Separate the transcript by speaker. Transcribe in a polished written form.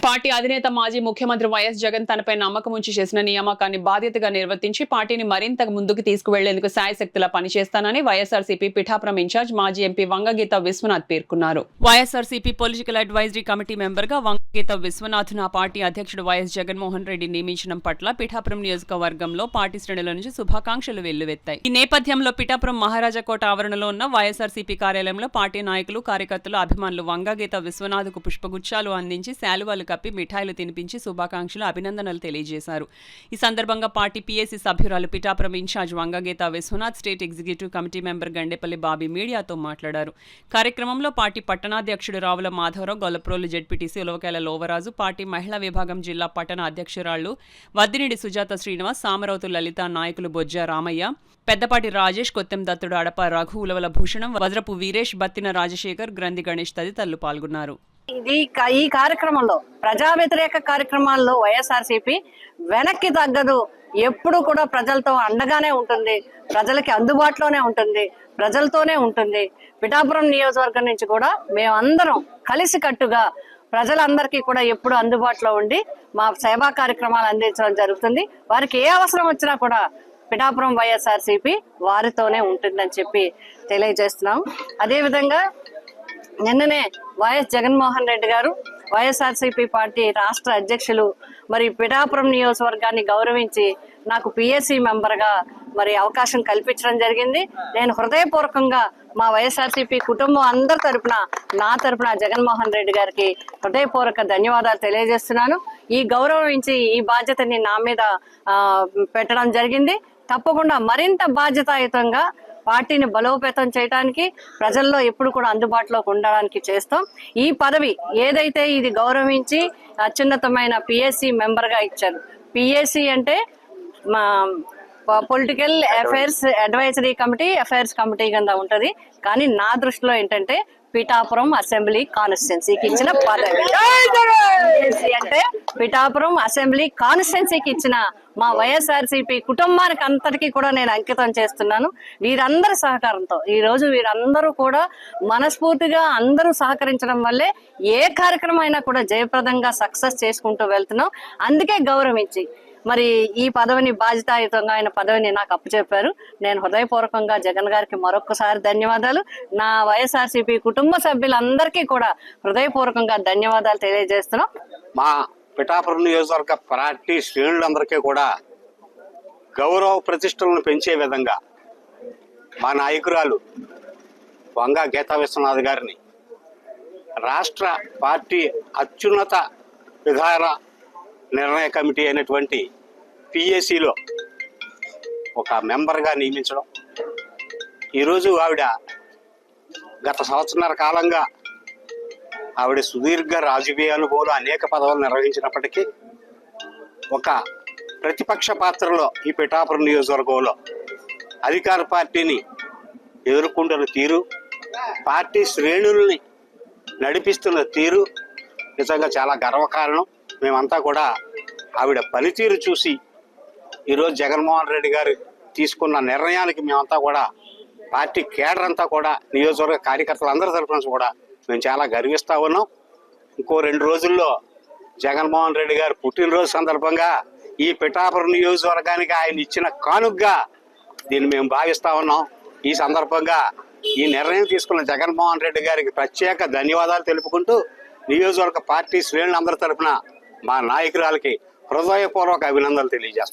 Speaker 1: Party అధినేత మాజీ ముఖ్యమంత్రి వైఎస్ జగన్ తనపై నమ్మకం ఉంచి చేసిన నియామకాన్ని బాధ్యతగా నిర్వర్తించి పార్టీని మరింత ముందుకు తీసుకువెళ్లేందుకు శాయశక్తిలా పనిచేస్తానని వైఎస్ఆర్సీపీ పిఠాపురం ఇన్ఛార్జ్ మాజీ ఎంపీ వంగగీత విశ్వనాథ్ పేర్కొన్నారు. YSRCP political advisory committee member గా వంగగీత విశ్వనాథ్ ఆ పార్టీ అధ్యక్షుడు వైఎస్ జగన్మోహన్ రెడ్డి నియమించడం పట్ల పిఠాపురం నియోజకవర్గంలో పార్టీ శ్రేణుల నుంచి శుభాకాంక్షలు వెల్లువెత్తాయి. ఈ నేపథ్యంలో పిఠాపురం మహారాజాకోట ఆవరణలో ఉన్న వైఎస్ఆర్సీపీ కార్యాలయంలో పార్టీ నాయకులు, కార్యకర్తలు, అభిమానులు వంగగీత విశ్వనాథ్ కు పుష్పగుచ్చాలు అందించి శాలువాలు కప్పి మిఠాయిలు తినిపించి శుభాకాంక్షలు, అభినందనలు తెలియజేశారు. ఈ సందర్భంగా పార్టీ పీఏసీ సభ్యురాలు Pithapuram incharge Vanga Geetha Viswanath, state executive committee member Gandepalli Bobby మీడియాతో మాట్లాడారు. కార్యక్రమంలో పార్టీ పట్టణాధ్యక్షుడు రావుల మాధవరావు, గొల్లప్రోలు జెడ్పీటీసీ ఉలవకాయల లోవరాజు, పార్టీ మహిళా విభాగం జిల్లా పట్టణ అధ్యక్షురాళ్లు వద్దినిడి సుజాత శ్రీనివాస్, సామరౌతు లలిత, నాయకులు బొజ్జ రామయ్య, పెద్దపాటి రాజేష్, కొత్తెం దత్తుడు, అడప రఘు, ఉలవల భూషణం, వజ్రపు వీరేష్, బత్తిన రాజశేఖర్, గ్రంథి గణేష్ తదితరులు పాల్గొన్నారు.
Speaker 2: ఈ కార్యక్రమంలో ప్రజా వ్యతిరేక కార్యక్రమాల్లో వైఎస్ఆర్సీపీ వెనక్కి తగ్గదు. ఎప్పుడు కూడా ప్రజలతో అండగానే ఉంటుంది, ప్రజలకి అందుబాటులోనే ఉంటుంది, ప్రజలతోనే ఉంటుంది. పిఠాపురం నియోజకవర్గం నుంచి కూడా మేమందరం కలిసికట్టుగా ప్రజలందరికీ కూడా ఎప్పుడు అందుబాటులో ఉండి మా సేవా కార్యక్రమాలు అందించడం జరుగుతుంది. వారికి ఏ అవసరం వచ్చినా కూడా పిఠాపురం వైఎస్ఆర్సీపీ వారితోనే ఉంటుందని చెప్పి తెలియజేస్తున్నాం. అదేవిధంగా నిన్ననే వైఎస్ జగన్మోహన్ రెడ్డి గారు వైఎస్ఆర్సీపీ పార్టీ రాష్ట్ర అధ్యక్షులు మరి పిఠాపురం నియోజకవర్గాన్ని గౌరవించి నాకు పిఎస్సి మెంబర్గా మరి అవకాశం కల్పించడం జరిగింది. నేను హృదయపూర్వకంగా మా వైఎస్ఆర్సీపీ కుటుంబం అందరి తరపున, నా తరపున జగన్మోహన్ రెడ్డి గారికి హృదయపూర్వక ధన్యవాదాలు తెలియజేస్తున్నాను. ఈ గౌరవించి ఈ బాధ్యతని నా మీద పెట్టడం జరిగింది. తప్పకుండా మరింత బాధ్యతాయుతంగా పార్టీని బలోపేతం చేయడానికి, ప్రజల్లో ఎప్పుడు కూడా అందుబాటులోకి ఉండడానికి చేస్తాం. ఈ పదవి ఏదైతే ఇది గౌరవించి అత్యున్నతమైన పిఎస్సి మెంబర్గా ఇచ్చారు. పిఎస్సి అంటే political affairs advisory committee, affairs committee కింద ఉంటది. కానీ నా దృష్టిలో ఏంటంటే పిఠాపురం అసెంబ్లీ కాన్స్టిట్యున్సీకి ఇచ్చిన పదవి అంటే పిఠాపురం అసెంబ్లీ కాన్స్టిట్యున్సీకి ఇచ్చిన మా వైఎస్ఆర్సీపీ కుటుంబానికి అంతటికీ కూడా నేను అంకితం చేస్తున్నాను. వీరందరి సహకారంతో ఈ రోజు వీరందరూ కూడా మనస్ఫూర్తిగా అందరూ సహకరించడం వల్లే ఏ కార్యక్రమం అయినా కూడా జయప్రదంగా సక్సెస్ చేసుకుంటూ వెళ్తున్నాం. అందుకే గౌరవించి మరి ఈ పదవిని బాధ్యతాయుతంగా ఆయన పదవిని నాకు అప్పచెప్పారు. నేను హృదయపూర్వకంగా జగన్ గారికి మరొకసారి ధన్యవాదాలు, నా వైఎస్ఆర్సీపీ కుటుంబ సభ్యులందరికీ కూడా హృదయపూర్వకంగా ధన్యవాదాలు తెలియజేస్తున్నాం.
Speaker 3: మా పిఠాపురం నియోజకవర్గ పార్టీ శ్రేణులందరికీ కూడా గౌరవ ప్రతిష్టలను పెంచే విధంగా మా నాయకురాలు వంగ గీతా విశ్వనాథ్ గారిని రాష్ట్ర పార్టీ అత్యున్నత విధాన నిర్ణయ కమిటీ అయినటువంటి పిఎస్సిలో ఒక మెంబర్గా నియమించడం, ఈరోజు ఆవిడ గత సంవత్సరాల కాలంగా ఆవిడ సుదీర్ఘ రాజకీయ అనుభవాలు అనేక పదవులు నిర్వహించినప్పటికీ ఒక ప్రతిపక్ష పాత్రలో ఈ పిఠాపురం నియోజకవర్గంలో అధికార పార్టీని ఎదుర్కొంటున్న తీరు, పార్టీ శ్రేణుల్ని నడిపిస్తున్న తీరు నిజంగా చాలా గర్వకారణం. మేమంతా కూడా ఆవిడ పనితీరు చూసి ఈరోజు జగన్మోహన్ రెడ్డి గారు తీసుకున్న నిర్ణయానికి మేమంతా కూడా పార్టీ కేడర్ అంతా కూడా నియోజకవర్గ కార్యకర్తలు అందరి తరఫున కూడా మేము చాలా గర్విస్తూ ఉన్నాం. ఇంకో 2 రోజుల్లో జగన్మోహన్ రెడ్డి గారు పుట్టినరోజు సందర్భంగా ఈ పిఠాపురం నియోజకవర్గానికి ఆయన ఇచ్చిన కానుకగా దీన్ని మేము భావిస్తూ ఉన్నాం. ఈ సందర్భంగా ఈ నిర్ణయం తీసుకున్న జగన్మోహన్ రెడ్డి గారికి ప్రత్యేక ధన్యవాదాలు తెలుపుకుంటూ నియోజకవర్గ పార్టీ శ్రేణులందరి తరఫున మా నాయకురాలకి హృదయపూర్వక అభినందనలు తెలియజేస్తాం.